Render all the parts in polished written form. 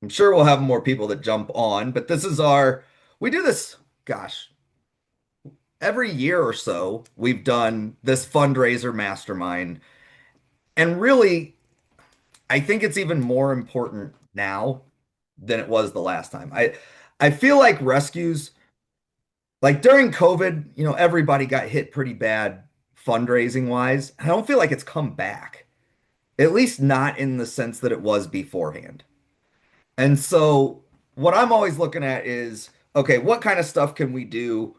I'm sure we'll have more people that jump on, but we do this, gosh, every year or so. We've done this fundraiser mastermind. And really, I think it's even more important now than it was the last time. I feel like rescues, like during COVID, everybody got hit pretty bad fundraising wise. I don't feel like it's come back, at least not in the sense that it was beforehand. And so what I'm always looking at is, okay, what kind of stuff can we do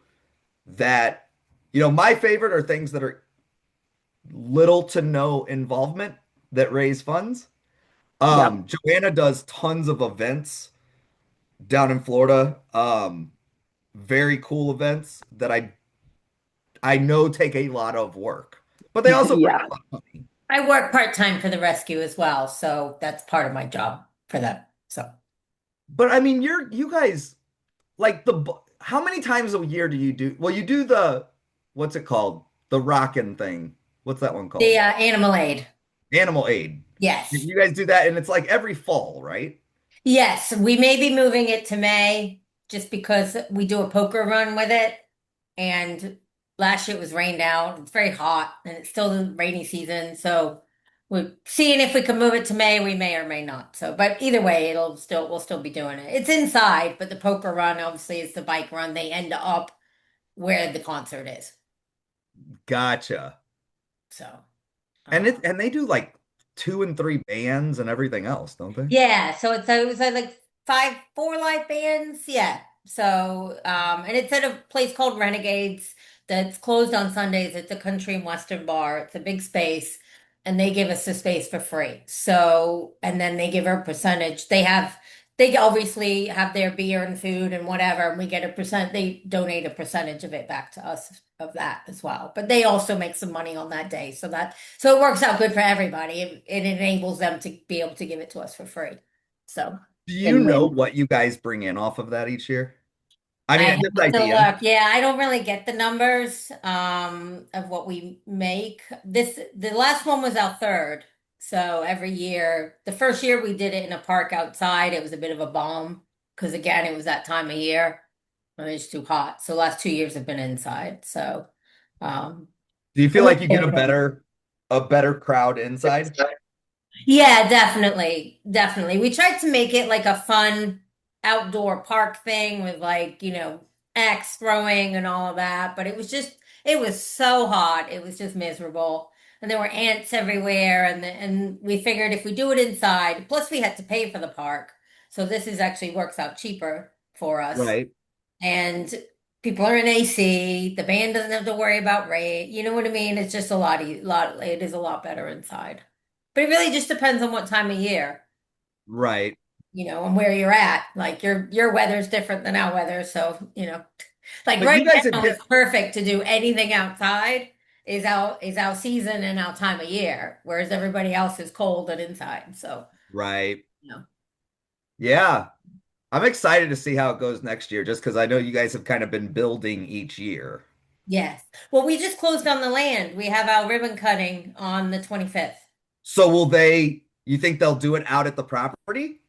that, my favorite are things that are little to no involvement that raise funds. Yep. Joanna does tons of events down in Florida. Very cool events that I know take a lot of work, but they also bring Yeah. a lot of money. I work part-time for the rescue as well, so that's part of my job for them. So But I mean, you guys like how many times a year do you do? Well, you do what's it called? The rockin' thing. What's that one the called? animal aid. Animal Aid. Yes. You guys do that, and it's like every fall, right? Yes, we may be moving it to May just because we do a poker run with it. And last year it was rained out. It's very hot and it's still the rainy season. So we're seeing if we can move it to May. We may or may not. So, but either way, we'll still be doing it. It's inside, but the poker run obviously is the bike run. They end up where the concert is. Gotcha. So, And uh, they do like two and three bands and everything else, don't they? yeah. So it was like four live bands. Yeah. So, and it's at a place called Renegades that's closed on Sundays. It's a country and western bar. It's a big space, and they give us the space for free. So, and then they give her a percentage. They obviously have their beer and food and whatever, and we get a percent. They donate a percentage of it back to us of that as well. But they also make some money on that day, so it works out good for everybody. It enables them to be able to give it to us for free. So. Do you know Win-win. what you guys bring in off of that each year? I I mean, have just to idea. look. Yeah, I don't really get the numbers of what we make. The last one was our third. So every year, the first year we did it in a park outside. It was a bit of a bomb because again, it was that time of year when it was too hot. So the last 2 years have been inside. So um Do you a feel like little you get different. a better crowd inside? Yeah, definitely. Definitely. We tried to make it like a fun outdoor park thing with like, axe throwing and all of that, but it was so hot. It was just miserable. And there were ants everywhere and we figured if we do it inside, plus we had to pay for the park. So this is actually works out cheaper for us. Right. And people are in AC, the band doesn't have to worry about rate. You know what I mean? It's just it is a lot better inside. But it really just depends on what time of year, Right. and where you're at. Like your weather's different than our weather, so like But right you guys have now it's perfect to do anything outside is our season and our time of year, whereas everybody else is cold and inside. So, right. you know. Yeah. I'm excited to see how it goes next year, just because I know you guys have kind of been building each year. Yes. Well, we just closed on the land. We have our ribbon cutting on the 25th. So you think they'll do it out at the property?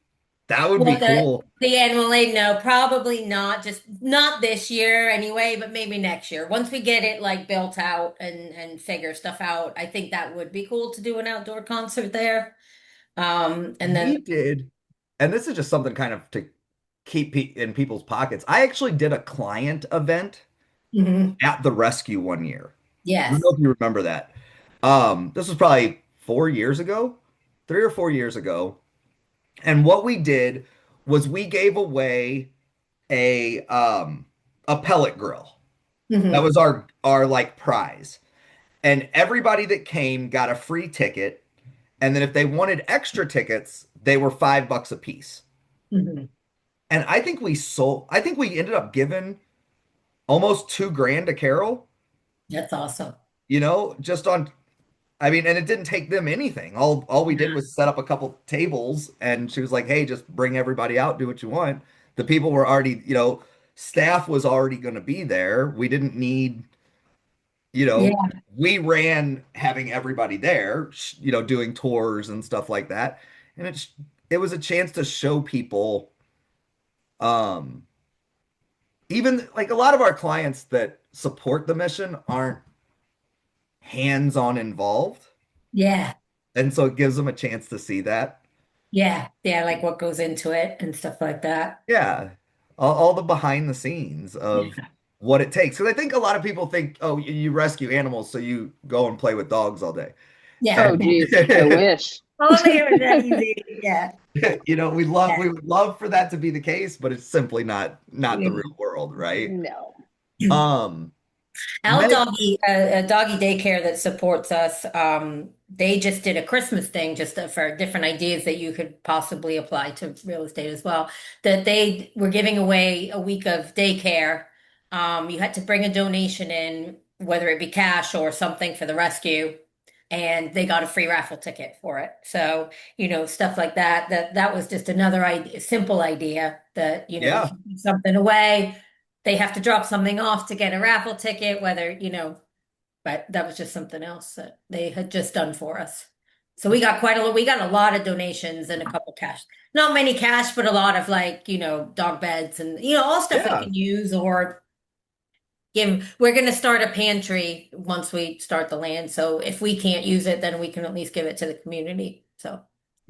That would be What cool. the annual aid? No, probably not. Just not this year anyway, but maybe next year. Once we get it like built out and figure stuff out, I think that would be cool to do an outdoor concert there. And then We did, and this is just something kind of to keep pe in people's pockets. I actually did a client event Mhm. at the rescue one year. I don't Yes. know if you remember that. This was probably 4 years ago, 3 or 4 years ago. And what we did was we gave away a pellet grill. That Hmm. was our like prize. And everybody that came got a free ticket. And then if they wanted extra tickets, they were $5 a piece. Hmm. And I think we ended up giving almost 2 grand to Carol, That's awesome. just on, I mean, and it didn't take them anything. All we did was set up a couple tables and she was like, "Hey, just bring everybody out, do what you want." The people were already, staff was already going to be there. We didn't need, you Yeah. know, we ran having everybody there, doing tours and stuff like that. And it was a chance to show people, um, even like a lot of our clients that support the mission aren't hands-on involved. Yeah. And so it gives them a chance to see that. Yeah. Yeah. Like what goes into it and stuff like that. Yeah. All the behind the scenes of Yeah. what it takes. Because I think a lot of people think, oh, you rescue animals, so you go and play with dogs all day. Yeah. Oh, And geez, I wish. Only it was that easy. Yeah. we would love for that to be the case, but it's simply not the Yeah. real world, right? No. Um, Our Meg, doggy, a doggy daycare that supports us, they just did a Christmas thing just for different ideas that you could possibly apply to real estate as well. That they were giving away a week of daycare. You had to bring a donation in, whether it be cash or something for the rescue, and they got a free raffle ticket for it. So, stuff like that. That was just another idea, simple idea that, you yeah, can give something away, they have to drop something off to get a raffle ticket, but that was just something else that they had just done for us. So we got a lot of donations and a couple cash. Not many cash, but a lot of like, dog beds and, all stuff we yeah. can use or we're going to start a pantry once we start the land. So if we can't use it, then we can at least give it to the community. So,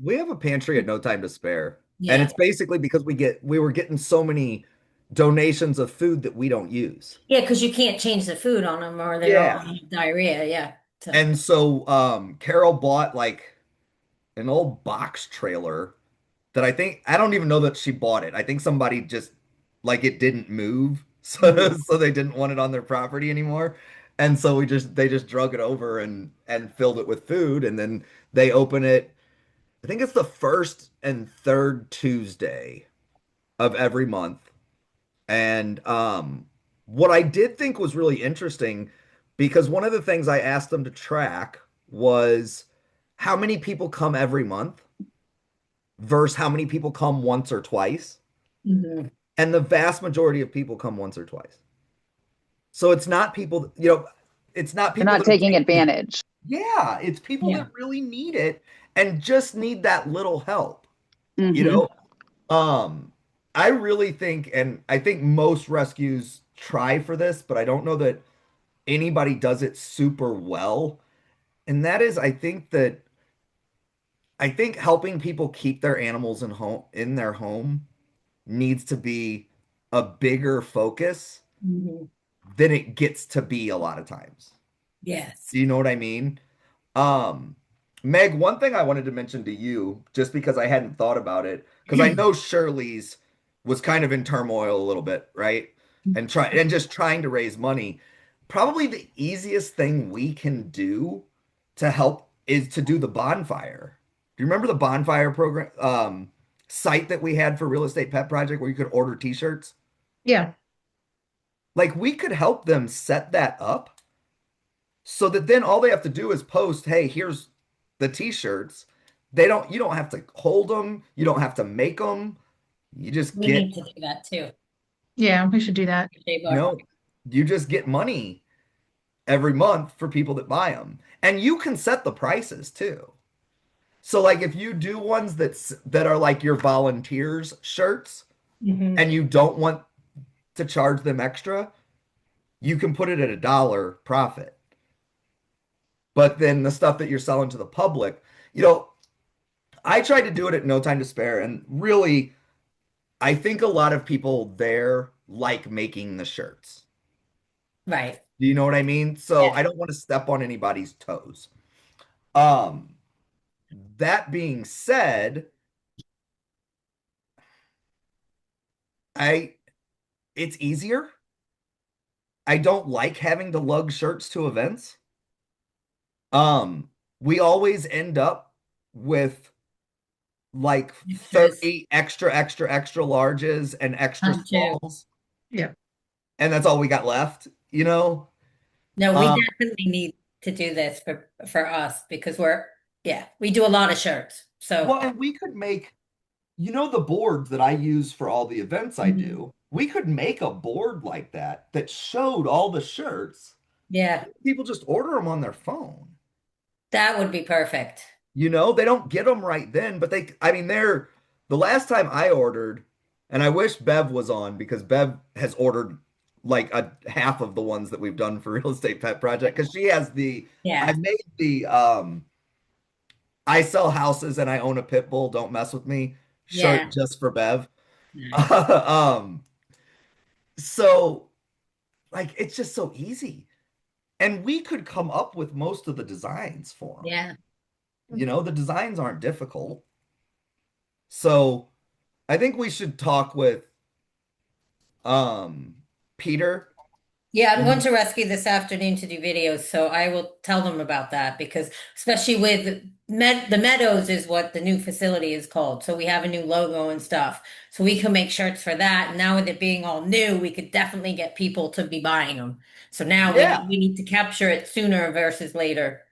We have a pantry at no time to spare. And yeah. it's basically because we were getting so many donations of food that we don't use. Yeah, because you can't change the food on them or they're all Yeah. diarrhea. Yeah. So, And so Carol bought like an old box trailer that I don't even know that she bought it. I think somebody just like it didn't move. mhm. So they didn't want it on their property anymore. And so they just drug it over and filled it with food and then they open it. I think it's the first and third Tuesday of every month. And what I did think was really interesting because one of the things I asked them to track was how many people come every month versus how many people come once or twice. Mhm. And the vast majority of people come once or twice. So it's not people, it's not They're people not that are taking taking, advantage. yeah, it's people that Yeah. really need it and just need that little help, you Hmm. know? Um, I really think, and I think most rescues try for this, but I don't know that anybody does it super well. And that is, I think helping people keep their animals in their home needs to be a bigger focus Mhm. than it gets to be a lot of times. Yes. Do you know what I mean? Um, Meg, one thing I wanted to mention to you, just because I hadn't thought about it, because I know Shirley's was kind of in turmoil a little bit, right? And just trying to raise money. Probably the easiest thing we can do to help is to do the bonfire. Do you remember the bonfire program site that we had for Real Estate Pet Project where you could order t-shirts? Yeah. Like we could help them set that up so that then all they have to do is post, hey, here's the t-shirts. You don't have to hold them, you don't have to make them. You just We get, need to do that too. Yeah, we should do that. Shea you butter. know, you just get money every month for people that buy them. And you can set the prices too. So like if you do ones that are like your volunteers shirts Hmm. and you don't want to charge them extra, you can put it at $1 profit. But then the stuff that you're selling to the public, you know, I tried to do it at No Time to Spare, and really, I think a lot of people there like making the shirts. Right. Do you know what I mean? So Yeah. I don't want to step on anybody's toes. Um, that being said, I it's easier. I don't like having to lug shirts to events. Um, we always end up with like Extras. 30 extra larges and extra Too. smalls, Yeah. and that's all we got left, you know? No, we Um, definitely need to do this for us because yeah, we do a lot of shirts. So, well, and we could make, the boards that I use for all the events I mhm. do, we could make a board like that that showed all the shirts. Yeah, People just order them on their phone. that would be perfect. They don't get them right then, but I mean, the last time I ordered, and I wish Bev was on because Bev has ordered like a half of the ones that we've done for Real Estate Pet Project because she has I Yeah. made I sell houses and I own a pit bull, don't mess with me shirt Yeah. just for Bev. Nice. Um, so like it's just so easy. And we could come up with most of the designs for them. Yeah. The designs aren't difficult. So I think we should talk with um Peter. Yeah, I'm going And to rescue this afternoon to do videos, so I will tell them about that because especially with the Meadows is what the new facility is called. So we have a new logo and stuff. So we can make shirts for that. And now with it being all new, we could definitely get people to be buying them. So now yeah, we need to capture it sooner versus later.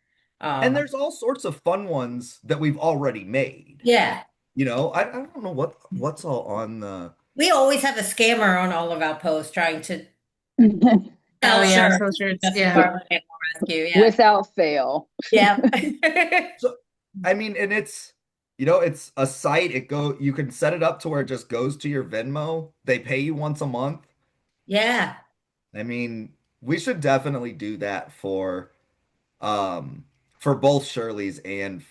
and Um, there's all sorts of fun ones that we've already made. yeah. I don't know what's all on the We always have a scammer on all of our posts trying to Oh sell yeah, shirts so to shirts. Justice Yeah. Department Animal Rescue. Yeah. Without fail. Yeah. so I mean, and it's a site. You can set it up to where it just goes to your Venmo. They pay you once a month. Yeah. I mean, we should definitely do that um for both Shirley's and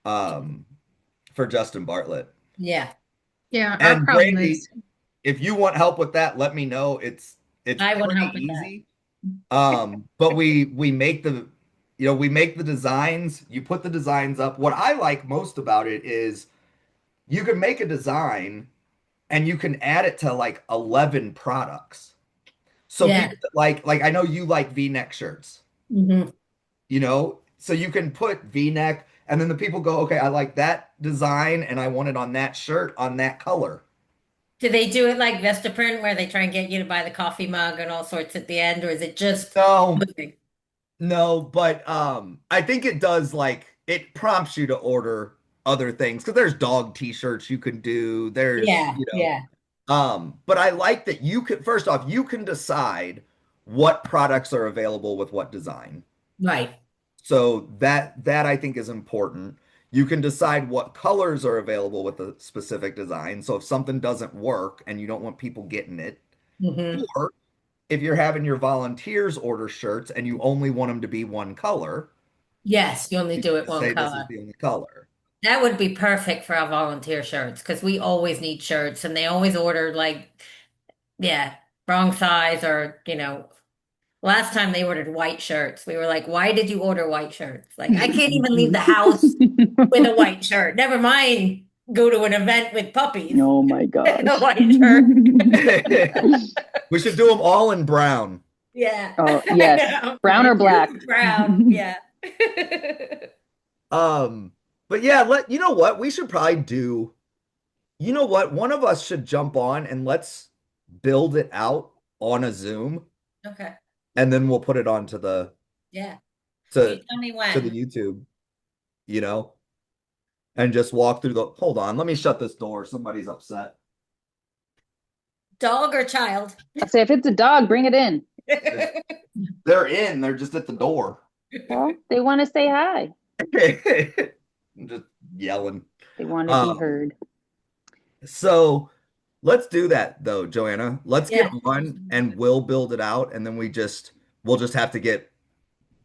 um for Justin Bartlett. Yeah. Yeah. Our And problem Brandy, is, if you want help with that, let me know. It's I want to pretty help with that. easy. But we make the designs, you put the designs up. What I like most about it is you can make a design and you can add it to like 11 products. So Yeah. people that like I know you like V-neck shirts, Hmm. so you can put V-neck and then the people go, okay, I like that design and I want it on that shirt on that color. Do they do it like Vistaprint where they try and get you to buy the coffee mug and all sorts at the end, or is it just No, posing? no, but I think it does like it prompts you to order other things because there's dog t-shirts you can do. There's, Yeah, yeah, but I like that you can first off, you can decide what products are available with what design. right. So that I think is important. You can decide what colors are available with a specific design. So if something doesn't work and you don't want people getting it, Hmm. or if you're having your volunteers order shirts and you only want them to be one color, Yes, you only you do it just one say this is color. the only color. That would be perfect for our volunteer shirts because we always need shirts and they always order like, yeah, wrong size or, last time they ordered white shirts. We were like, why did you order white shirts? Like, I can't even leave the house with a white shirt. Never mind go to an event with puppies Oh my in a gosh. white shirt. We should do them all in brown. Yeah. Oh, I yes. know. Brown or black? Brown. Yeah. Um, but yeah, you know what? We should probably you know what? One of us should jump on and let's build it out on a Zoom Okay. and then we'll put it onto Yeah. You to tell me to the when. YouTube, you know, and just walk through hold on, let me shut this door. Somebody's upset. Dog or child? I say, if it's a dog, bring it in. They're in, they're just at the door. Well, they want to say hi. Just yelling. They want to be Um, heard. so let's do that though, Joanna. Let's get Yeah. on and we'll build it out and then we'll just have to get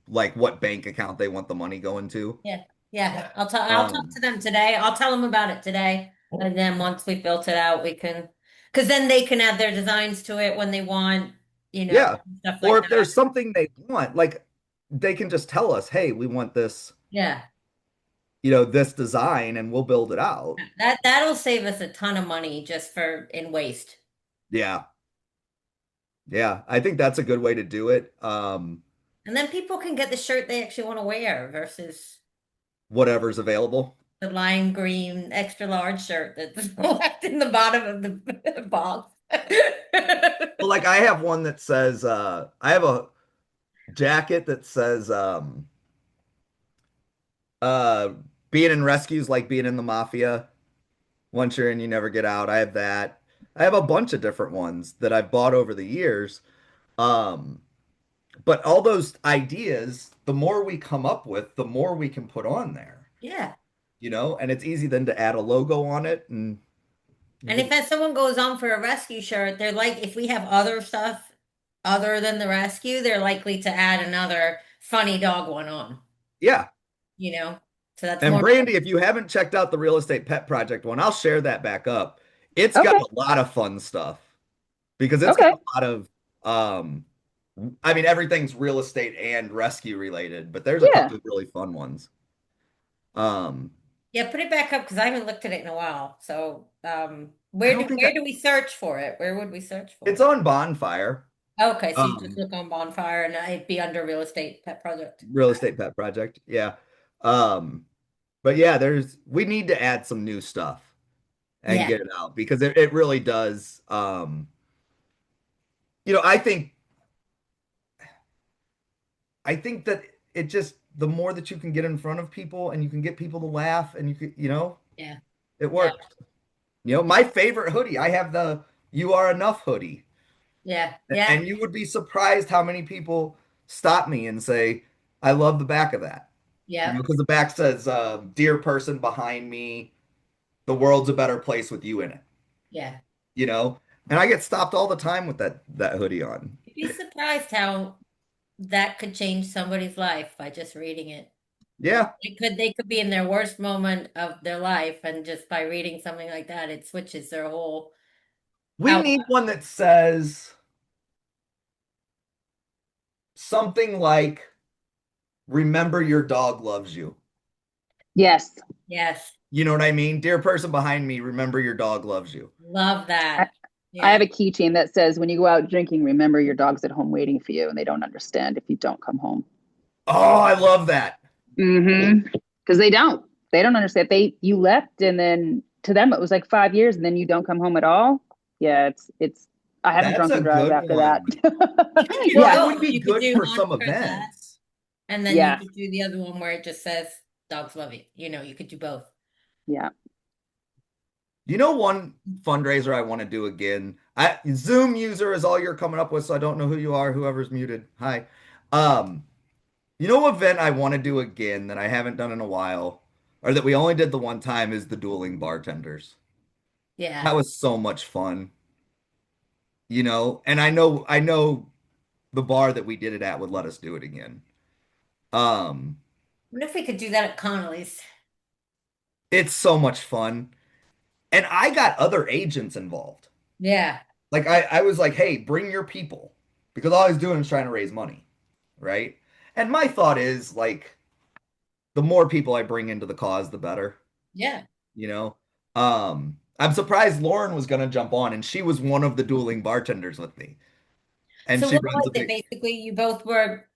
like what bank account they want the money going to. Yeah. Yeah. I'll talk Um, to them today. I'll tell them about it today. And then once we built it out, we can, because then they can add their designs to it when they want, yeah. stuff Or like if that. there's something they want, like they can just tell us, hey, we want this, Yeah. this design and we'll build it out. That'll save us a ton of money just for in waste. Yeah. Yeah. I think that's a good way to do it. And then people can get the shirt they actually want to wear versus Whatever's available. the lime green extra large shirt that's left in the bottom of the box. Well, like I have one that says, I have a jacket that says, uh, being in rescues like being in the mafia. Once you're in, you never get out. I have that. I have a bunch of different ones that I've bought over the years. Um, but all those ideas, the more we come up with, the more we can put on there. Yeah. and it's easy then to add a logo on it and you And can, if someone goes on for a rescue shirt, they're like, if we have other stuff other than the rescue, they're likely to add another funny dog one on, yeah. you know? So that's And more. Brandy, if you haven't checked out the real estate pet project one, I'll share that back up. It's got Okay. a lot of fun stuff because it's got Okay. a lot of um I mean everything's real estate and rescue related, but there's a Yeah. couple of really fun ones. Um Yeah, put it back up because I haven't looked at it in a while. So, I don't think where do we search for it? Where would we search for it's it? on Bonfire. Okay, so you just Um look on Bonfire and it'd be under real estate pet project. Real estate pet project. Yeah. Um but yeah, we need to add some new stuff and Yeah, get it out because it really does I think that it just the more that you can get in front of people and you can get people to laugh and yeah, it yeah, works. My favorite hoodie, I have the You Are Enough hoodie. yeah, yeah, And you would be surprised how many people stop me and say, I love the back of that. yeah, Because the back says, Dear person behind me, the world's a better place with you in it. yeah. You know? And I get stopped all the time with that hoodie on. You'd be surprised how that could change somebody's life by just reading it. Yeah. They could be in their worst moment of their life, and just by reading something like that, it switches their whole We out. need one that says something like, Remember your dog loves you. Yes. Yes, You know what I mean? Dear person behind me, remember your dog loves you. love I, that. I have Yeah. a keychain that says, when you go out drinking, remember your dog's at home waiting for you and they don't understand if you don't come home. Oh, I love that. Mm-hmm. Because they don't. They don't understand. You left and then to them it was like 5 years and then you don't come home at all. Yeah, it's I haven't That's drunk a and drive good after that. one. You could do Well, Yeah. it would both. be You could good do for on some for that, events. and then you Yeah. could do the other one where it just says dogs love you. You could do both. Yeah. One fundraiser I want to do again. Zoom user is all you're coming up with, so I don't know who you are, whoever's muted. Hi. Um, event I want to do again that I haven't done in a while, or that we only did the one time is the dueling bartenders. Yeah. That was so much fun, and I know the bar that we did it at would let us do it again. Um, What if we could do that at Connolly's? it's so much fun. And I got other agents involved. Yeah. Like I was like, hey, bring your people. Because all I was doing is trying to raise money, right? And my thought is like the more people I bring into the cause, the better, Yeah. you know? I'm surprised Lauren was gonna jump on and she was one of the dueling bartenders with me. And So she what runs was a it? big Basically, you both were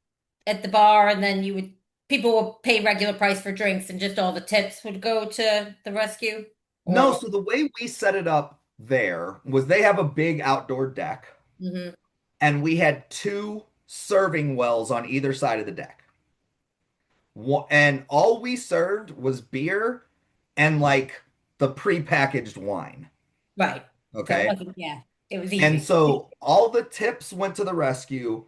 at the bar, and then people would pay regular price for drinks, and just all the tips would go to the rescue? No, Or so the way we set it up there was they have a big outdoor deck, Mhm. and we had two serving wells on either side of the deck. And all we served was beer and like the prepackaged wine. Right. So it Okay. wasn't, yeah, it was And easy. so all the tips went to the rescue,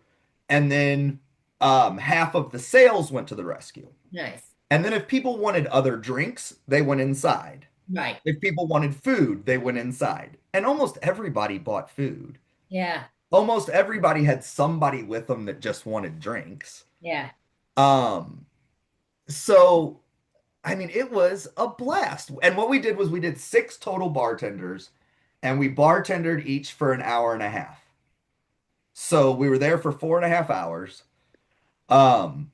and then half of the sales went to the rescue. Nice. And then if people wanted other drinks, they went inside. Right. If people wanted food, they went inside. And almost everybody bought food. Yeah. Almost everybody had somebody with them that just wanted drinks. Yeah. Um, so I mean, it was a blast. And what we did was we did six total bartenders and we bartended each for an hour and a half. So we were there for 4.5 hours. Um,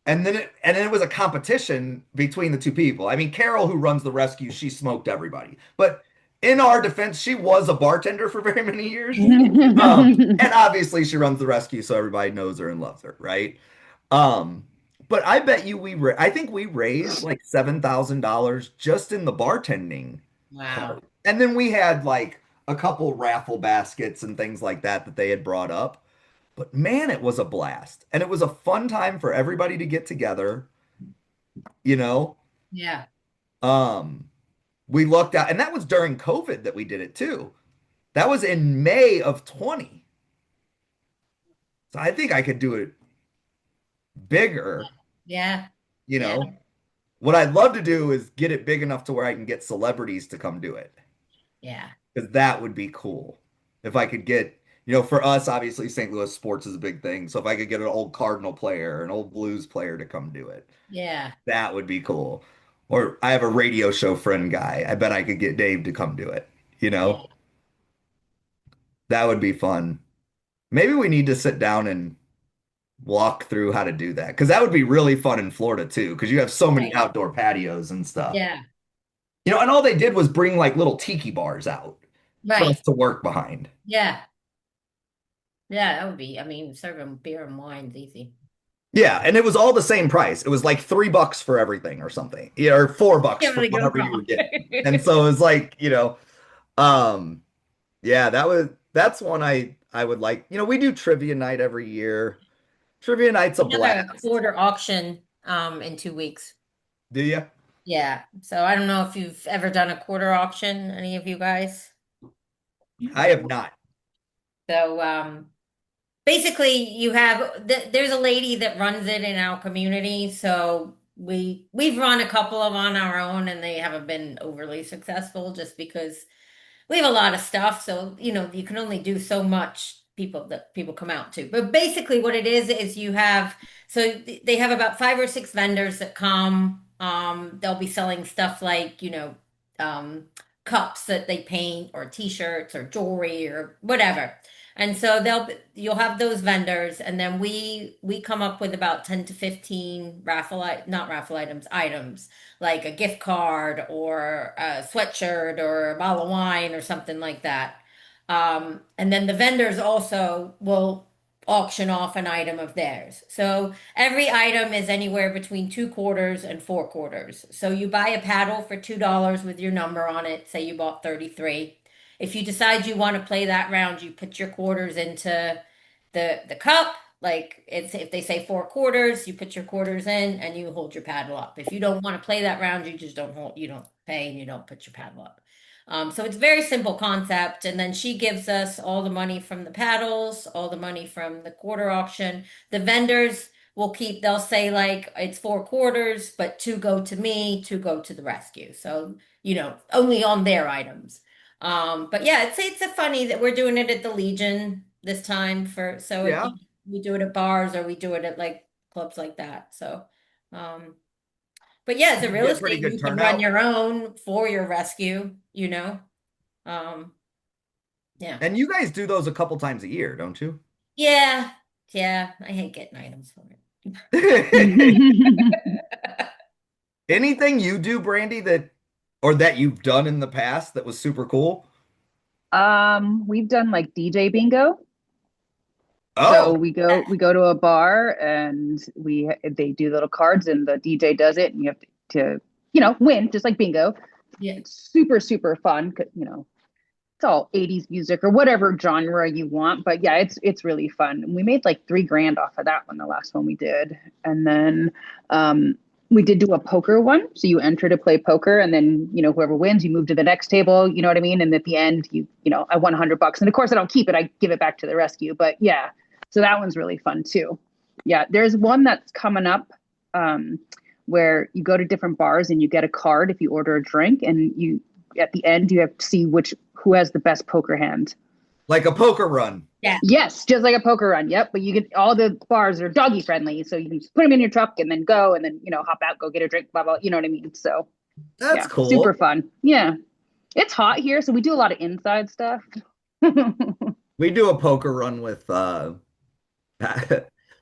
and then it was a competition between the two people. I mean, Carol, who runs the rescue, she smoked everybody. But in our defense, she was a bartender for very many years. And obviously she runs the rescue, so everybody knows her and loves her, right? Um, but I bet you I think we raised like $7,000 just in the bartending Wow. part. And then we had like a couple raffle baskets and things like that they had brought up. But man, it was a blast. And it was a fun time for everybody to get together, you know. Yeah. Um, we looked out, and that was during COVID that we did it too. That was in May of 20. So I think I could do it bigger, Yeah. you Yeah. know. What I'd love to do is get it big enough to where I can get celebrities to come do it. Yeah. Because that would be cool. If I could get, for us, obviously St. Louis sports is a big thing. So if I could get an old Cardinal player, an old Blues player to come do it, Yeah. that would be cool. Or I have a radio show friend guy. I bet I could get Dave to come do it. You Yeah. know, that would be fun. Maybe we need to sit down and walk through how to do that because that would be really fun in Florida too, because you have so many Right. outdoor patios and stuff. Yeah. And all they did was bring like little tiki bars out for us Right. to work behind. Yeah. Yeah, that would be, I mean, serving beer and wine's easy. Yeah, and it was all the same price. It was like $3 for everything or something. Yeah, or $4 Can't for really go whatever you were wrong. getting. And so it was like, um, yeah, that's one I would like. We do trivia night every year. Trivia night's a We have a blast. quarter auction in 2 weeks. Do you? Yeah. So I don't know if you've ever done a quarter auction, any of you guys. I have not. So basically you have there's a lady that runs it in our community. So we've run a couple of on our own and they haven't been overly successful just because we have a lot of stuff, so you can only do so much people come out to. But basically what it is you have they have about 5 or 6 vendors that come. They'll be selling stuff like, um cups that they paint or t-shirts or jewelry or whatever. And so you'll have those vendors and then we come up with about 10 to 15 not raffle items like a gift card or a sweatshirt or a bottle of wine or something like that. And then the vendors also will auction off an item of theirs. So every item is anywhere between 2 quarters and 4 quarters. So you buy a paddle for $2 with your number on it. Say you bought 33. If you decide you want to play that round, you put your quarters into the cup. Like it's if they say 4 quarters, you put your quarters in and you hold your paddle up. If you don't want to play that round, you just you don't pay and you don't put your paddle up. So it's a very simple concept. And then she gives us all the money from the paddles, all the money from the quarter auction. The vendors they'll say like it's 4 quarters, but 2 go to me, 2 go to the rescue. So, only on their items. But yeah, it's a funny that we're doing it at the Legion this time Yeah. we do it at bars or we do it at like clubs like that. So, um, but yeah, as a You real get pretty estate, good you can run turnout. your own for your rescue. Um, yeah. And you guys do those a couple times a year, don't you? Yeah. Yeah. I hate getting items for it. Anything you do, Brandy, or that you've done in the past that was super cool? We've done like DJ bingo. So Oh, we go to a bar and they do little cards and the DJ does it and you have to win just like bingo. Yeah. It's super super fun. It's all 80s music or whatever genre you want, but yeah, it's really fun. We made like 3 grand off of that one, the last one we did. And then we did do a poker one. So you enter to play poker and then, whoever wins, you move to the next table, you know what I mean? And at the end, I won $100. And of course I don't keep it. I give it back to the rescue. But yeah, so that one's really fun too. Yeah, there's one that's coming up where you go to different bars and you get a card if you order a drink and you at the end you have to see who has the best poker hand. like a poker run. Yeah. Yes, just like a poker run. Yep. But you get all the bars are doggy friendly. So you can just put them in your truck and then go and then, hop out, go get a drink, blah, blah. You know what I mean? So That's yeah, super cool. fun. Yeah. It's hot here. So we do a lot of inside stuff. We do a poker run with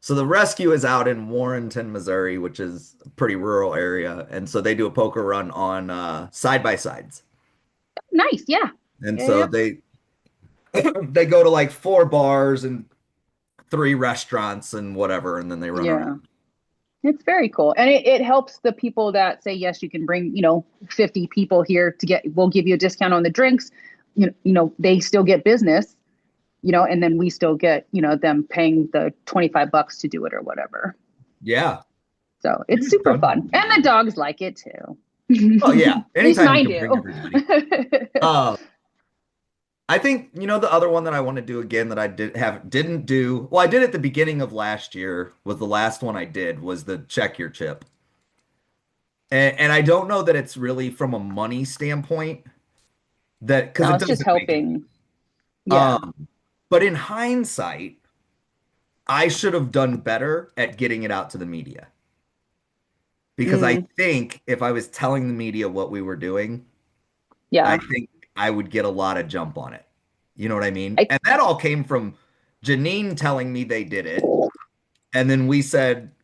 so the rescue is out in Warrenton, Missouri, which is a pretty rural area. And so they do a poker run on side by sides. Nice. Yeah. And Yeah. so Yeah. they go to like 4 bars and 3 restaurants and whatever, and then they run Yeah. around. It's very cool. And it helps the people that say, yes, you can bring, 50 people here we'll give you a discount on the drinks. They still get business, and then we still get, them paying the $25 to do it or whatever. Yeah. So it's super fun. And the dogs like it too. Oh yeah. At least Anytime you mine can bring everybody. do. I think the other one that I want to do again that I didn't do. Well, I did at the beginning of last year was the last one I did was the check your chip. And I don't know that it's really from a money standpoint that because No, it it's just doesn't make it. helping. Yeah. Um, but in hindsight, I should have done better at getting it out to the media because I Mm, think if I was telling the media what we were doing, I yeah. think I would get a lot of jump on it. You know what I mean? I And that all came from Janine telling me they did it. And then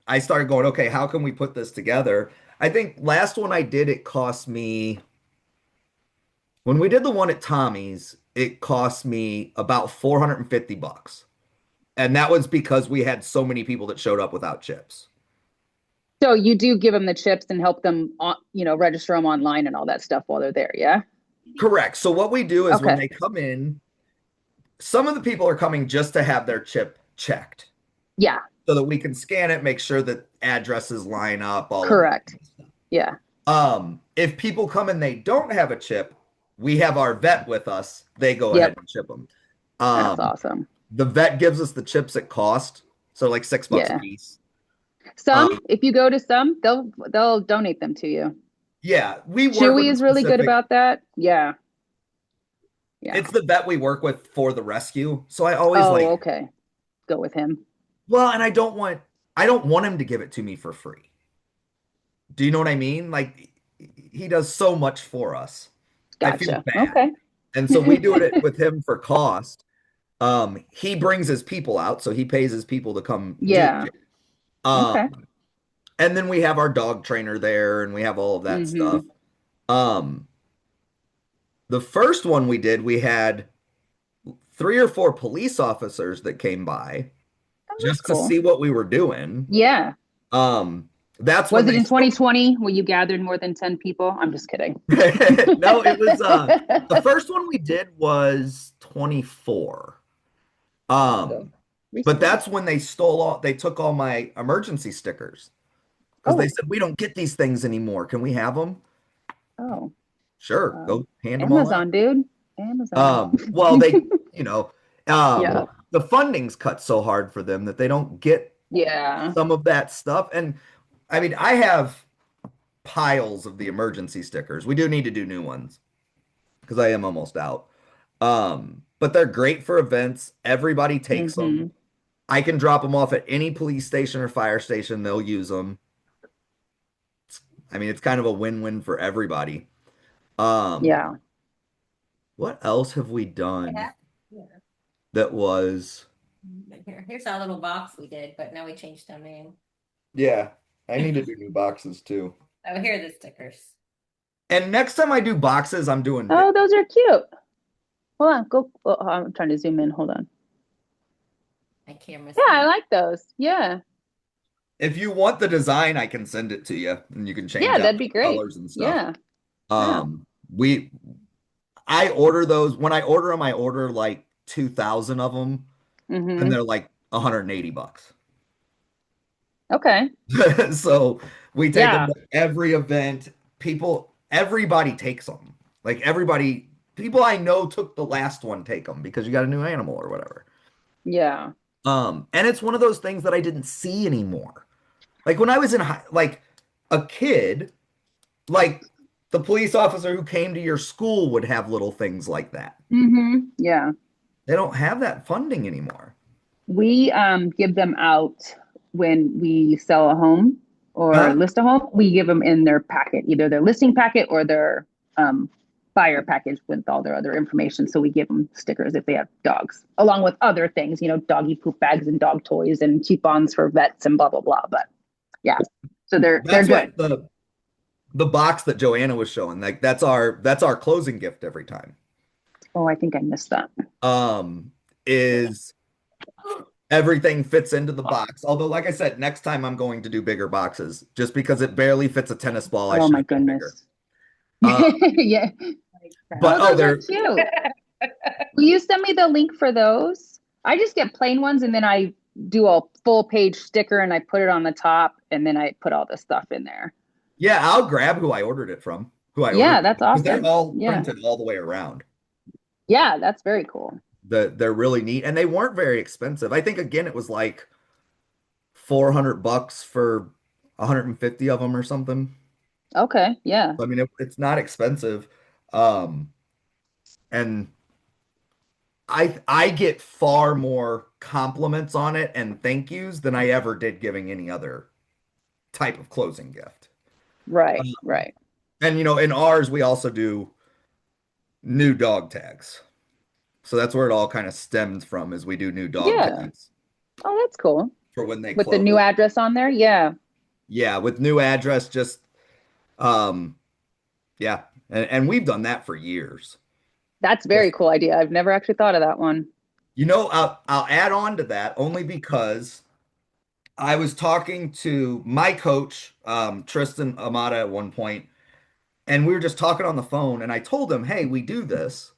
I started going, okay, how can we put this together? I think last one I did, it cost me, when we did the one at Tommy's, it cost me about 450 bucks. And that was because we had so many people that showed up without chips. So you do give them the chips and help them register them online and all that stuff while they're there, yeah? Correct. So what we do is when Okay. they come in, some of the people are coming just to have their chip checked Yeah, so that we can scan it, make sure that addresses line up, all of correct. that. Yeah, If people come and they don't have a chip, we have our vet with us. They go ahead yep. and chip them. That's Um, awesome. the vet gives us the chips at cost, so like $6 a Yeah. piece. If you go to some, they'll donate them to you. Yeah, we work with Chewy a is really good specific. about that. Yeah, yeah. It's the vet we work with for the rescue, so I always Oh, like. okay. Go with him. Well, and I don't want him to give it to me for free. Do you know what I mean? Like he does so much for us. I feel Gotcha. bad. Okay. And so we do it with him for cost. He brings his people out, so he pays his people to come do Yeah. it. Um, Okay. and then we have our dog trainer there and we have all of that stuff. Mm-hmm. Um, the first one we did, we had 3 or 4 police officers that came by Oh, that's just to cool. see what we were doing. Yeah. Um, that's when Was it they in still 2020 when you gathered more than 10 people? I'm just kidding. no, it was the first one we did was 24. So Um, but recently. that's when they took all my emergency stickers because they Oh, said we don't get these things anymore. Can we have them? oh. Sure, Uh, go hand them all out. Amazon, dude. Amazon. Well, you know, Yeah. the funding's cut so hard for them that they don't get Yeah. some of that stuff. And I mean, I have piles of the emergency stickers. We do need to do new ones because I am almost out. But they're great for events. Everybody takes them. Mm-hmm. I can drop them off at any police station or fire station. They'll use them. I mean, it's kind of a win-win for everybody. Um, Yeah. what else have we done Yeah. Yeah. that was, Here's our little box we did, but now we changed our name. yeah, I need to do new boxes too. Oh, here are the stickers. And next time I do boxes, I'm doing big. Oh, those are cute. Hold on. Go. Oh, I'm trying to zoom in. Hold on. My camera's Yeah, I like those. Yeah. If you want the design, I can send it to you and you can change Yeah, out that'd be the great. colors and stuff. Yeah. Yeah. Um, we I order those when I order them, I order like 2,000 of them and Mm-hmm. they're like 180 bucks. Okay. So we take them Yeah. to every event. Everybody takes them. Like people I know took the last one take them because you got a new animal or whatever. Yeah. And it's one of those things that I didn't see anymore. Like when I was like a kid, like the police officer who came to your school would have little things like that. Mm-hmm. Yeah. They don't have that funding anymore. We give them out when we sell a home or Huh? list a home. We give them in their packet, either their listing packet or their buyer package with all their other information. So we give them stickers if they have dogs, along with other things, doggy poop bags and dog toys and coupons for vets and blah blah blah. But yeah, so they're That's good. what the box that Joanna was showing. Like that's our closing gift every time. Oh, I think I missed that. Is everything fits into the box. Although, like I said, next time I'm going to do bigger boxes just because it barely fits a tennis ball. I Oh should my have been bigger. goodness. Uh, Yeah. but Oh, those are they're cute. Will you send me the link for those? I just get plain ones and then I do a full page sticker and I put it on the top and then I put all the stuff in there. yeah, I'll grab who I ordered it from, who I ordered Yeah, it that's because they're awesome. all Yeah. printed all the way around. Yeah, that's very cool. They're really neat and they weren't very expensive. I think again it was like 400 bucks for 150 of them or something. Okay. Yeah. I mean, it's not expensive. Um, and I get far more compliments on it and thank yous than I ever did giving any other type of closing gift. Right. Um, Right. and in ours, we also do new dog tags. So that's where it all kind of stems from is we do new dog Yeah. tags Oh, that's cool. for when they With the new close. address on there. Yeah. Yeah, with new address, just um, yeah. And we've done that for years. That's very cool idea. I've never actually thought of that one. I'll add on to that only because I was talking to my coach, Tristan Amata, at one point, and we were just talking on the phone, and I told him, "Hey, we do this.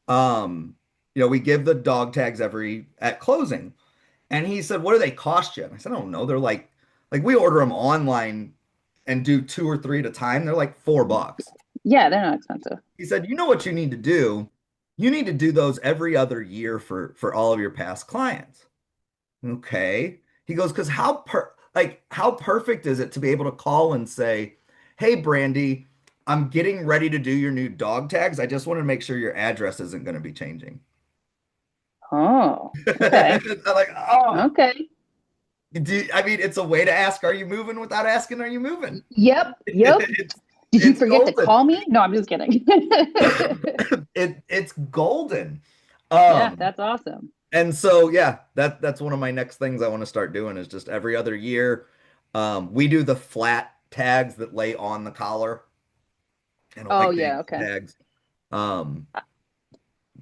Um, we give the dog tags every at closing." And he said, "What do they cost you?" And I said, "I don't know. They're like we order them online and do two or three at a time. They're like $4." Yeah, they're not expensive. He said, "You know what you need to do? You need to do those every other year for all of your past clients." Okay. He goes, because how perfect is it to be able to call and say, "Hey, Brandy, I'm getting ready to do your new dog tags. I just want to make sure your address isn't going to be changing." Oh, okay. I'm like, oh, Okay. I mean, it's a way to ask, "Are you moving?" without asking, "Are you moving?" Yep. Yep. It's Did you it's forget to golden. call me? No, I'm just kidding. It's golden. Yeah, Um, that's awesome. And so, yeah, that's one of my next things I want to start doing is just every other year. We do the flat tags that lay on the collar. I don't Oh, like yeah. the Okay. tags. Um,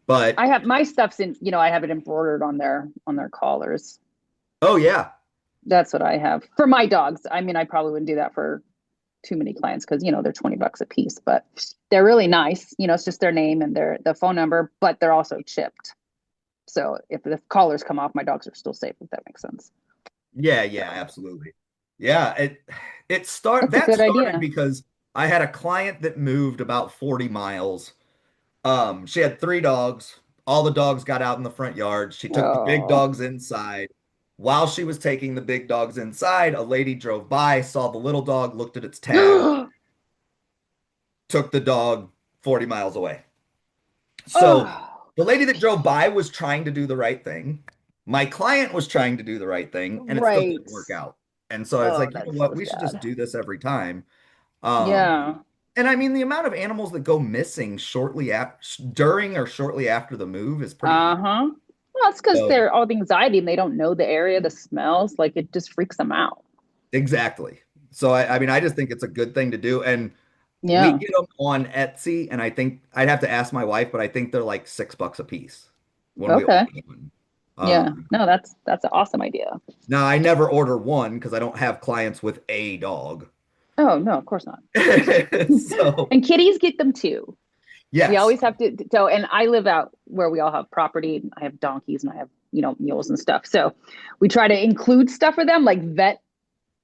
but I have my stuff's in, I have it embroidered on their collars. oh yeah, That's what I have for my dogs. I mean, I probably wouldn't do that for too many clients because, they're 20 bucks a piece, but they're really nice. It's just their name and the phone number, but they're also chipped. So if the collars come off, my dogs are still safe, if that makes sense. yeah, yeah, So absolutely. Yeah, that's a that good started idea. because I had a client that moved about 40 miles. She had three dogs. All the dogs got out in the front yard. She took the big Oh. dogs inside. While she was taking the big dogs inside, a lady drove by, saw the little dog, looked at its tag, took the dog 40 miles away. So Oh, the lady that drove by was trying to do the right thing. My client was trying to do the right thing, and it still right. didn't work out. And so I was Oh, like, you know that's what? so We should just sad. do this every time. Um, Yeah. and I mean, the amount of animals that go missing during or shortly after the move is pretty high. Uh-huh. Well, it's because So they're all the anxiety and they don't know the area, the smells, like it just freaks them out. exactly. So I mean, I just think it's a good thing to do. And we Yeah. get them on Etsy, and I think I'd have to ask my wife, but I think they're like $6 a piece when we order Okay. one. Yeah. Um, No, that's an awesome idea. Now I never order one because I don't have clients with a dog. Oh, no, of course not. So And kitties get them too. We yes. always have to so and I live out where we all have property. I have donkeys and I have, mules and stuff. So we try to include stuff for them, like vet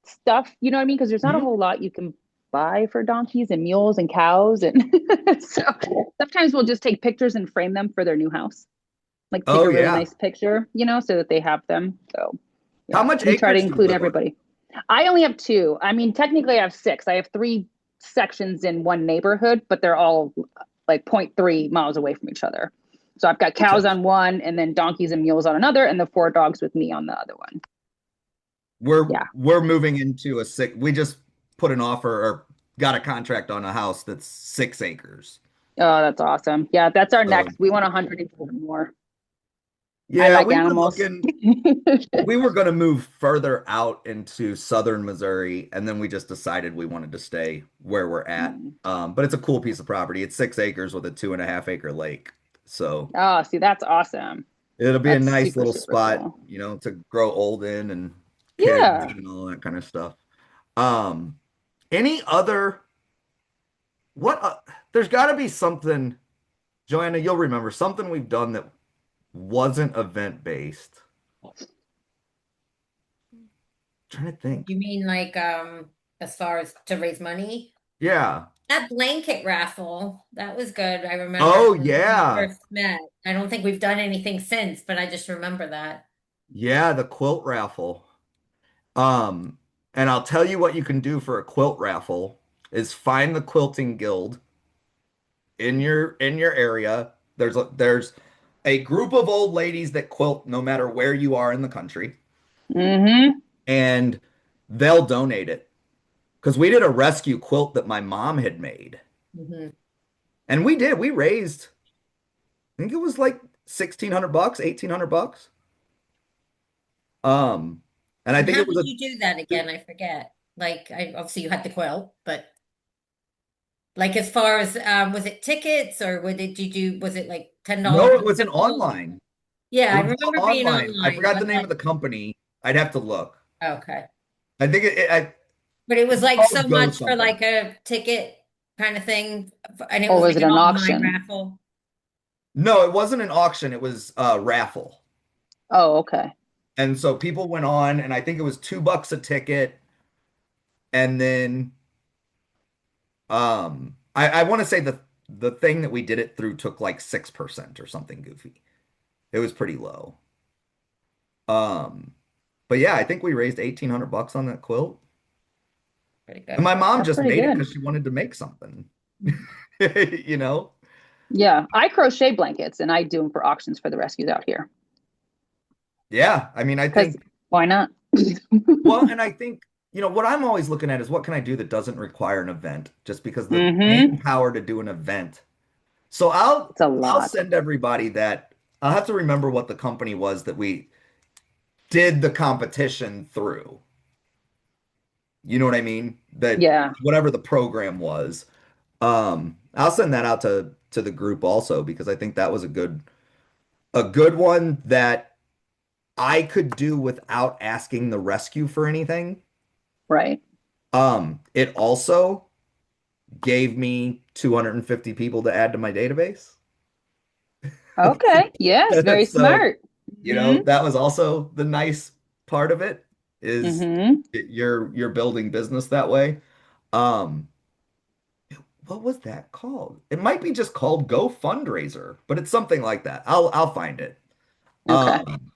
stuff, you know what I mean? Because there's not a Mhm. whole lot you can buy for donkeys and mules and cows. And so sometimes we'll just take pictures and frame them for their new house. Like take Oh a really yeah. nice picture, so that they have them. So How yeah, much we try to acreage do you include live on? everybody. I only have two. I mean, technically I have six. I have three sections in one neighborhood, but they're all like 0.3 miles away from each other. So I've got Okay. cows on one and then donkeys and mules on another, and the four dogs with me on the other one. Yeah. We're moving into a six. We just put an offer or got a contract on a house that's 6 acres. Oh, that's awesome. Yeah, that's our So next. We want 100 even more. I yeah, like animals. we were going to move further out into southern Missouri, and then we just decided we wanted to stay where we're at. But it's a cool piece of property. It's 6 acres with a 2.5 acre lake. So Oh, see, that's awesome. it'll be a That's nice super, little super spot, cool. to grow old in and kids Yeah. and all that kind of stuff. Um, any other what there's got to be something, Joanna, you'll remember something we've done that wasn't event based. Trying to think. You mean like as far as to raise money? Yeah. That blanket raffle, that was good. I remember Oh when we yeah. first met. I don't think we've done anything since, but I just remember that. Yeah, the quilt raffle. Um, and I'll tell you what you can do for a quilt raffle. is find the quilting guild in your area. There's a group of old ladies that quilt no matter where you are in the country, Mm-hmm. and they'll donate it. Because we did a rescue quilt that my mom had made. Mhm. And we raised, I think it was like 1,600 bucks, 1,800 bucks. Um, and I And think how it was did you do that again? I forget. Like, obviously you had the quilt, but like as far as was it tickets or was it like no, $10 it was an raffle? online. Yeah, It I was remember being online. I online, forgot the but name of like the company. I'd have to look. okay. I think But it was it's like so called Go much for something. like a ticket kind of thing, and it Or was was like it an an online auction? raffle. No, it wasn't an auction. It was a raffle. Oh, okay. And so people went on, and I think it was $2 a ticket. And then I want to say the thing that we did it through took like 6% or something goofy. It was pretty low. Um, but yeah, I think we raised 1,800 bucks on that quilt. Pretty And good. my mom That's just pretty made it good. because she wanted to make something. Mhm. You know? Yeah, I crochet blankets and I do them for auctions for the rescues out here. Yeah, I mean, I Because think, why not? well, and I think, what I'm always looking at is what can I do that doesn't require an event, just because the Mm-hmm. manpower to do an event. So It's a I'll lot. send everybody that I'll have to remember what the company was that we did the competition through. You know what I mean? That Yeah, whatever the program was. I'll send that out to the group also because I think that was a good one that I could do without asking the rescue for anything. right. It also gave me 250 people to add to my database. Okay. Yes, very So, smart. Mm-hmm. that was also the nice part of it is Mm-hmm. you're building business that way. Um, what was that called? It might be just called Go Fundraiser, but it's something like that. I'll find it. Okay. Um,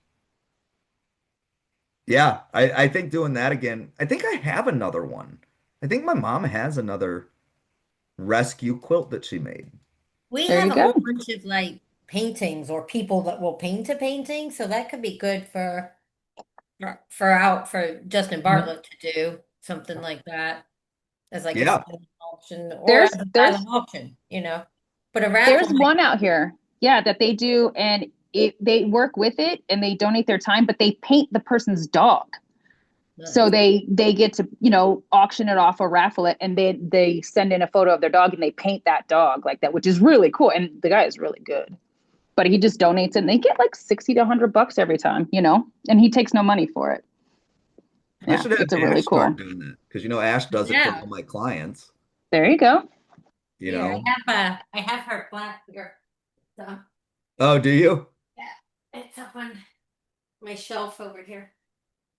yeah, I think doing that again. I think I have another one. I think my mom has another rescue quilt that she made. We There have you a go. whole bunch of like paintings or people that will paint a painting, so that could be good for Justin Bartlett to do something like that as like a Yeah. silent auction or as There's a there's silent auction. But a raffle there's might one out here. Yeah, that they do and they work with it and they donate their time, but they paint the person's dog. be So nice. they get to, auction it off or raffle it and they send in a photo of their dog and they paint that dog like that, which is really cool. And the guy is really good. But he just donates it and they get like 60 to 100 bucks every time, and he takes no money for it. I Yeah, should have it's a really Ash start cool. doing that because Ash does it for Yeah. all my clients, There you go. you Here, know. I have her black here. So Oh, do you? yeah, it's up on my shelf over here.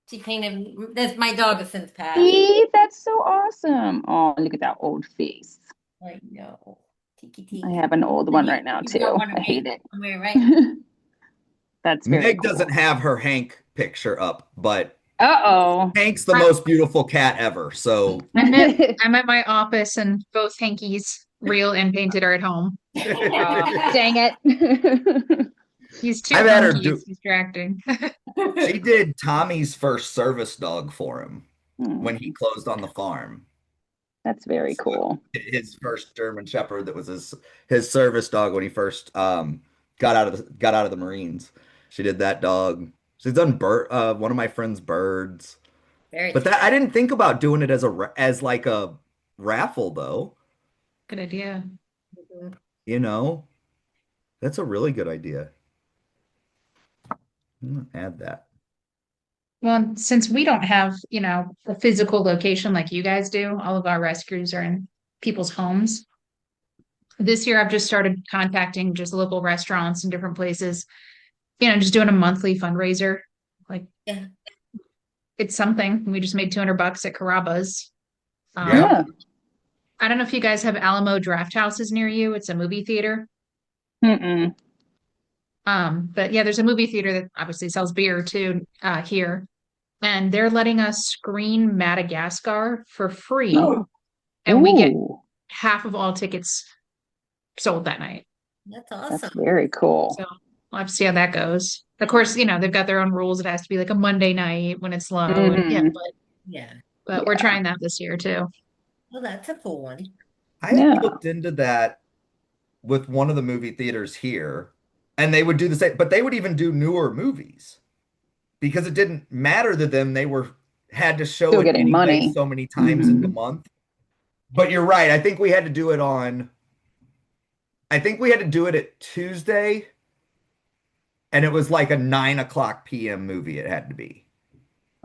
She painted this my dog has since passed. See, that's so awesome. Oh, look at that old face. I know. Tiki I teak. have an old And one right now you've got too. one of I me hate it. somewhere, right? That's very Meg doesn't cool. have her Hank picture up, but Uh-oh. Hank's the I, most beautiful cat ever. So, I'm at I'm at my office and both hankies, real and painted, are at home. Dang it. He's too I've had her hunky, do, it's distracting. she did Tommy's first service dog for him when he Hmm, closed on the farm. that's very So cool. his first German Shepherd that was his service dog when he first got out of the Marines. She did that dog. She's done one of my friend's birds. Very But that I cute. didn't think about doing it as like a raffle though. Good idea. Mhm. You know, that's a really good idea. I'm gonna add that. Well, since we don't have, a physical location like you guys do, all of our rescues are in people's homes. This year, I've just started contacting just local restaurants and different places, just doing a monthly fundraiser. Like Yeah. it's something. We just made 200 bucks at Carrabba's. Yeah. Yeah. Um, I don't know if you guys have Alamo Draft Houses near you. It's a movie theater. Mm-mm. But yeah, there's a movie theater that obviously sells beer too, here. And they're letting us screen Madagascar for free and we get Ooh, half of all tickets sold that night. That's that's awesome. very cool. So we'll have to see how that goes. Of course, they've got their own rules. It has to be like a Monday night when it's low, and yeah, Hmm. Yeah. but we're Yeah. trying that this year too. Well, that's a cool one. I had Yeah. looked into that with one of the movie theaters here, and they would do the same, but they would even do newer movies because it didn't matter to them. They were had to show Still it getting anyway money. so many times in the Hmm. month. But you're right. I think we had to do it on, I think we had to do it at Tuesday, and it was like a 9 o'clock p.m. movie. It had to be.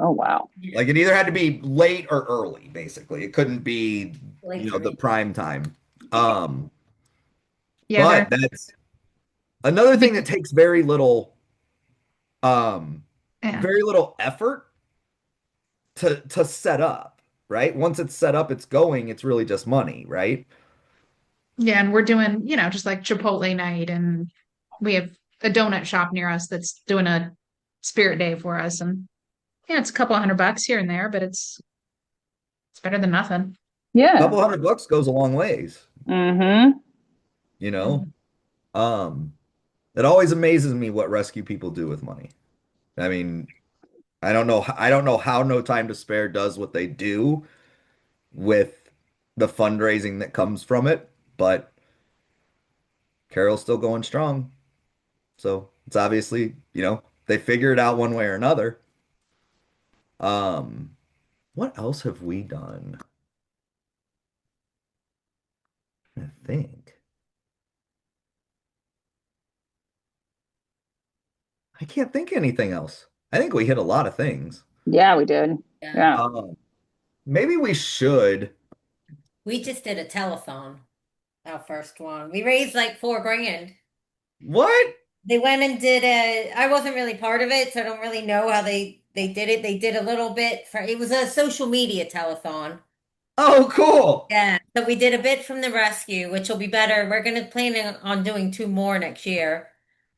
Oh, wow. Yeah. Like it either had to be late or early, basically. It couldn't be, Like for the me. prime time. Yeah. Um, Yeah, but that's another thing be- that takes um, yeah, very little effort to set up, right? Once it's set up, it's going, it's really just money, right? yeah, and we're doing, just like Chipotle night, and we have a donut shop near us that's doing a spirit day for us, and yeah, it's a couple $100 here and there, but it's better than nothing. A Yeah. couple $100 goes a long ways, Hmm. you know? Um, it always amazes me what rescue people do with money. I mean, I don't know how No Time to Spare does what they do with the fundraising that comes from it, but Carol's still going strong. So it's obviously, they figure it out one way or another. Um, what else have we done? I think. I can't think of anything else. I think we hit a lot of things. Yeah, we did. Yeah. Yeah. Um, maybe we should. We just did a telethon, our first one. We raised like 4 grand. What? They went and did I wasn't really part of it, so I don't really know how they did it. They did a little bit for it was a social media telethon. Oh, cool. Yeah, so we did a bit from the rescue, which will be better. We're gonna plan on doing 2 more next year,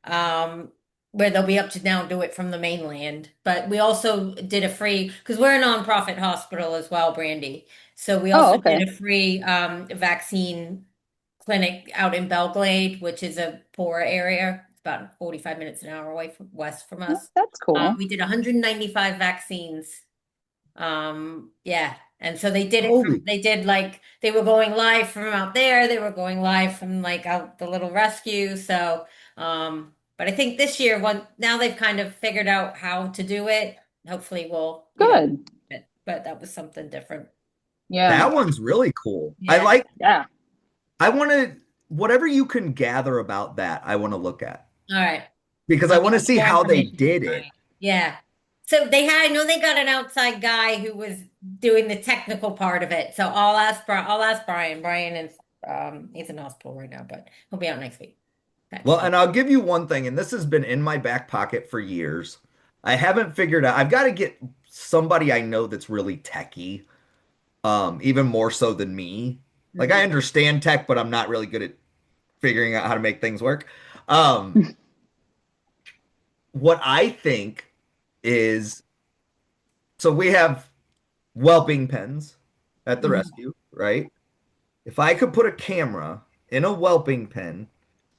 um, where they'll be up to now do it from the mainland. But we also did a free because we're a nonprofit hospital as well, Brandy. So we Oh, also did okay. a free vaccine clinic out in Belglade, which is a poor area. It's about 45 minutes an hour away from west from Well, us. that's cool. We did 195 vaccines yeah. And so they did it from Holy. they did like they were going live from out there, they were going live from like out the little rescue. So but I think this year one now they've kind of figured out how to do it. Hopefully we'll, Good. but that was something different. Yeah. That one's really cool. Yeah. Yeah. I want to, whatever you can gather about that, I want to look at All right. because I I'll get want to see more how they information from did it. Brian. Yeah. So I know they got an outside guy who was doing the technical part of it. So I'll ask Brian. Brian is he's in hospital right now, but he'll be out next week. Okay. Well, and I'll give you one thing, and this has been in my back pocket for years. I haven't figured out, I've got to get somebody I know that's really techie, even more so than me. Like I Mhm. understand tech, but I'm not really good at figuring out how to make things work. Um, what I think is, so we have whelping pens at the Mhm. rescue, right? If I could put a camera in a whelping pen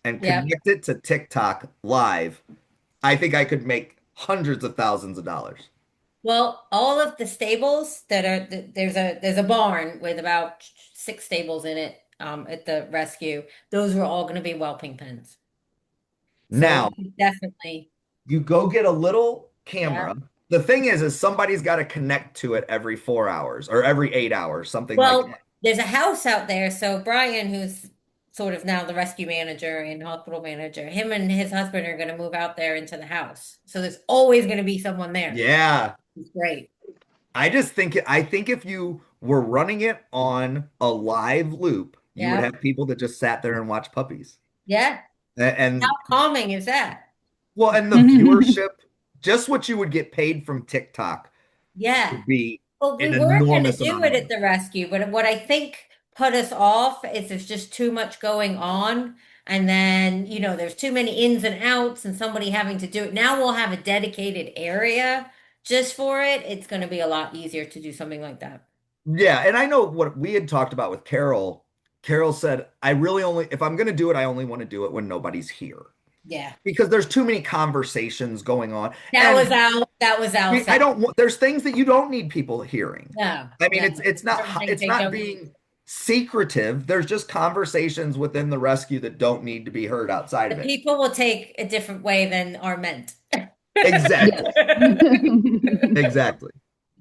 and Yep. connect it to TikTok live, I think I could make hundreds of thousands of dollars. Well, all of the stables that are there's a barn with about 6 stables in it at the rescue. Those were all going to be whelping pens. So Now, we could definitely, you go get a little yeah. camera. The thing is somebody's got to connect to it every 4 hours or every 8 hours, something like Well, that. there's a house out there. So Brian, who's sort of now the rescue manager and hospital manager, him and his husband are going to move out there into the house. So there's always going to be someone there. Yeah. It's great. I think if you were running it on a live loop, you would Yeah. have people that just sat there and watched puppies. Yeah. How And calming is that? well, and the viewership, just what you would get paid from TikTok Yeah. would be Well, we an were going to enormous do amount of it at money. the rescue, but what I think put us off is there's just too much going on. And then, there's too many ins and outs and somebody having to do it. Now we'll have a dedicated area just for it. It's going to be a lot easier to do something like that. Yeah, and I know what we had talked about with Carol. Carol said, I really only, if I'm going to do it, I only want to do it when nobody's here Yeah. because there's too many conversations going on. That was And Al I saying. don't want, there's things that you don't need people hearing. No, I mean, no. it's not Certain things it's they not don't need. being secretive. There's just conversations within the rescue that don't need to be heard outside The of it. people will take a different way than are meant. Exactly. Yes. Exactly.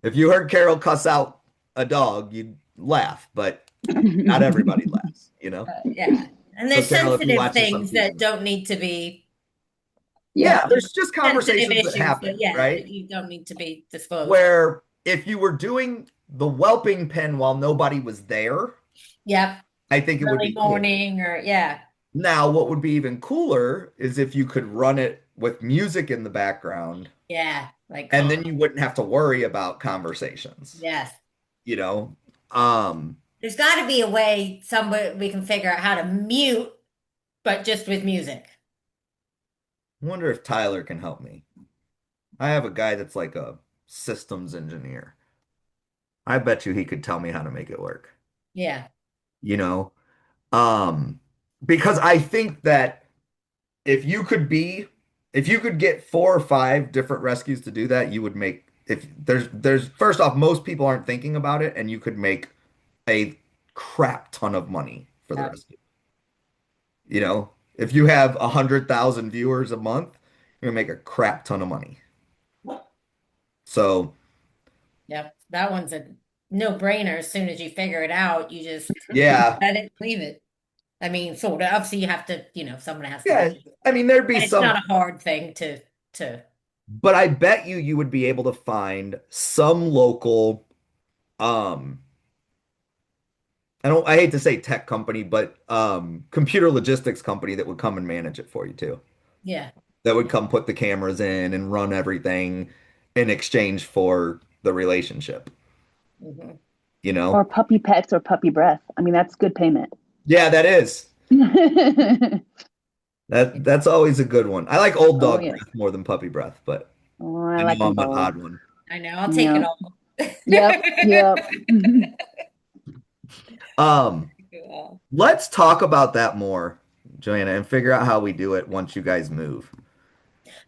If you heard Carol cuss out a dog, you'd laugh, but not everybody laughs, you know? Yeah. And So there's Carol, if you sensitive watch this on things that TV. don't need to be, Yeah, Yeah. there's just sensitive conversations that issues that, happen, yeah, that right? you don't need to be disclosed. Where if you were doing the whelping pen while nobody was there, Yep. I think it would Early be cool. morning or, yeah. Now, what would be even cooler is if you could run it with music in the background, Yeah. Like and calm. then you wouldn't have to worry about conversations, Yes. you know? Um, There's got to be a way somebody we can figure out how to mute, but just with music. I wonder if Tyler can help me. I have a guy that's like a systems engineer. I bet you he could tell me how to make it work, Yeah. you know? Um, because I think that if you could be, if you could get 4 or 5 different rescues to do that, you would make, if there's first off, most people aren't thinking about it, and you could make a crap ton of money for the Yep. rescue. You know, if you have 100,000 viewers a month, you're gonna make a crap ton of money. So Yep. That one's a no-brainer. As soon as you figure it out, you just yeah, let it, leave it. I mean, sort of. Obviously, you have to, someone has to yeah. manage it. I mean, there'd be And it's not some, a hard thing to. but I bet you would be able to find some local, um, I hate to say tech company, but computer logistics company that would come and manage it for you too. Yeah. That would come put the cameras in and run everything in exchange for the relationship, Hmm. you Or know? puppy pets or puppy breath. I mean, that's good payment. Yeah, that is. That's always a good one. I like old Oh, dog yes. breath more than puppy breath, but Oh, I I like know them I'm an both. odd one. I know. I'll take it Yep. all. Yep. Yep. Um, Cool. let's talk about that more, Joanna, and figure out how we do it once you guys move.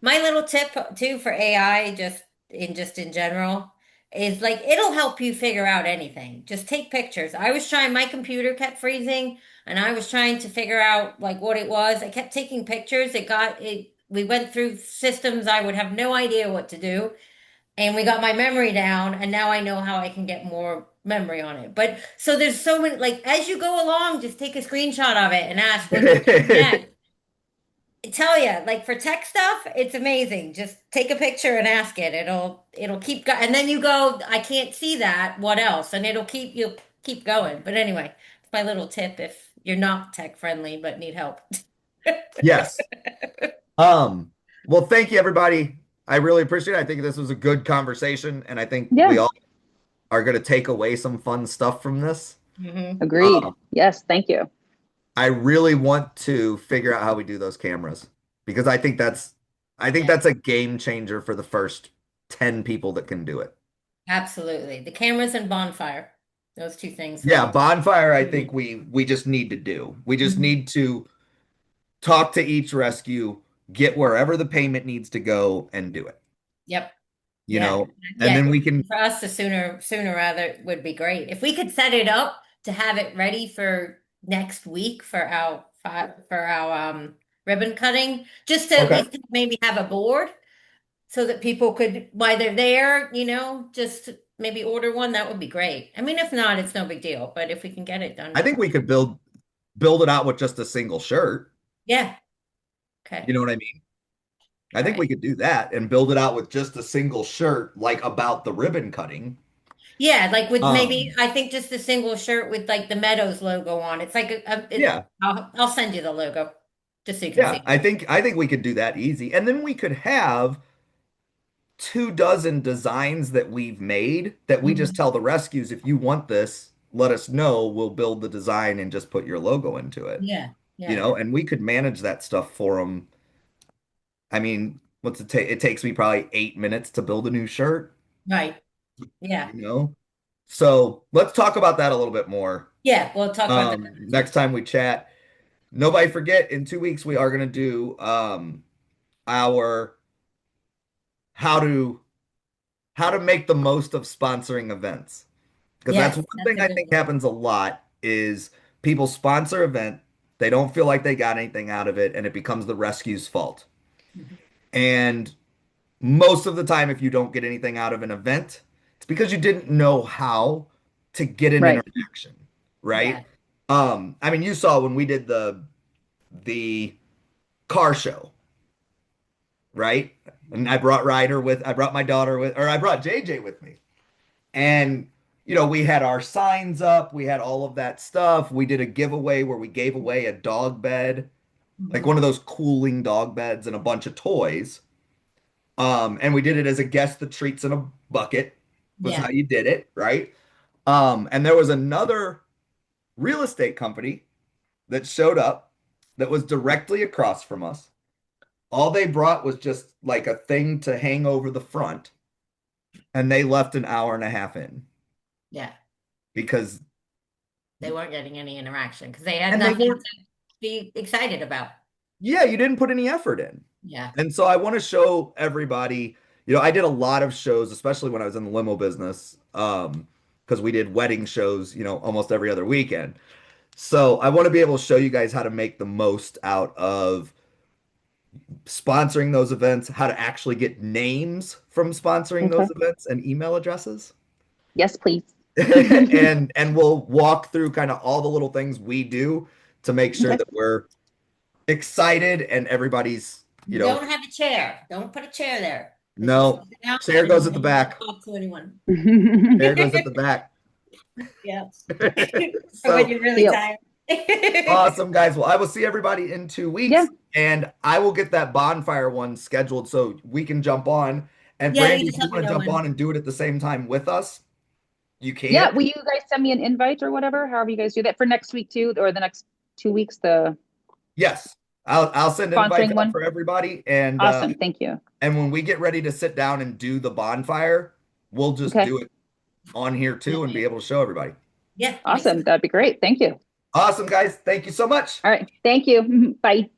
My little tip too for AI, just in general, is like it'll help you figure out anything. Just take pictures. I was trying, my computer kept freezing, and I was trying to figure out like what it was. I kept taking pictures. We went through systems I would have no idea what to do, and we got my memory down, and now I know how I can get more memory on it. But so there's so many, like as you go along, just take a screenshot of it and ask, what do you do next? I tell you, like for tech stuff, it's amazing. Just take a picture and ask it. It'll keep go, and then you go, I can't see that. What else? And you'll keep going. But anyway, it's my little tip if you're not tech friendly but need help. Yes. Um, well, thank you, everybody. I really appreciate it. I think this was a good conversation, and I think we Yeah. all are going to take away some fun stuff from this. Hmm. Agreed. Um, Yes. Thank you. I really want to figure out how we do those cameras because I think Yeah, that's a game changer for the first 10 people that can do it. absolutely. The cameras and bonfire, those two things we Yeah, need. bonfire, I Mhm. think we just need to do. We just Mhm. need to talk to each rescue, get wherever the payment needs to go and do it, Yep. you Yeah. know, and Yeah. then we can For us, the sooner rather would be great. If we could set it up to have it ready for next week for our ribbon cutting, just to at okay. least maybe have a board so that people could, while they're there, just maybe order one, that would be great. I mean, if not, it's no big deal, but if we can get it done, I think we could build it out with just a single shirt. yeah. You Okay. know what I mean? I All think right. we could do that and build it out with just a single shirt, like about the ribbon cutting. Yeah, like with maybe Um, I think just a single shirt with like the Meadows logo on. It's like yeah, I'll send you the logo just so you can yeah. see. I think we could do that easy. And then we could have 2 dozen designs that we've made that we just Mhm. tell the rescues, if you want this, let us know. We'll build the design and just put your logo into it, Yeah, yeah, and we could manage that stuff for them. I mean, what's it take? It takes me probably 8 minutes to build a new shirt, right. Yeah, you know? So let's talk about that a little bit more Yeah, we'll talk about that. next time we chat. Nobody forget, in 2 weeks we are going to do our how to make the most of sponsoring events. Because that's Yes, one that's thing a I good think one. happens a lot is people sponsor event, they don't feel like they got anything out of it, and it becomes the rescue's fault. Mhm. And most of the time, if you don't get anything out of an event, it's because you didn't know how to get an Right. interaction, right? Yeah. I mean, you saw when we did the car show, right? And I brought my daughter with, or I brought JJ with me. And, we had our signs up, we had all of that stuff. We did a giveaway where we gave away a dog bed, like one Mhm. of those cooling dog beds and a bunch of toys. And we did it as a guess the treats in a bucket was how Yeah. you did it, right? And there was another real estate company that showed up that was directly across from us. All they brought was just like a thing to hang over the front, and they left an hour and a half in Yeah. because, They weren't getting any interaction because they had and they nothing weren't, to be excited about. yeah, you didn't put any effort in. Yeah. And so I want to show everybody, I did a lot of shows, especially when I was in the limo business, because we did wedding shows, almost every other weekend. So I want to be able to show you guys how to make the most out of sponsoring those events, how to actually get names from sponsoring Okay. those events and email addresses. Yes, please. And we'll walk through kind of all the little things we do to make sure Okay. that we're excited and everybody's, Don't have a chair. Don't put a chair there because you no, sit down chair and goes you at the won't back. talk to anyone. Chair goes at the back. Yeah. For when So you're really Deal. tired. awesome, guys. Well, I will see everybody in two Yeah. weeks, and I will get that bonfire one scheduled so we can jump on. And Yeah, Brandy, you if just you let me want to know jump when. on and do it at the same time with us, you can. Yeah. Will you guys send me an invite or whatever? However you guys do that for next week too, or the next 2 weeks, the Yes, I'll send invites sponsoring out one? for everybody, and Awesome. Thank you. when we get ready to sit down and do the bonfire, we'll just Okay. do it on here too and be able to show everybody. Yeah, makes Awesome. sense. That'd be great. Thank you. Awesome, guys. Thank you so much. All right. Thank you. Bye.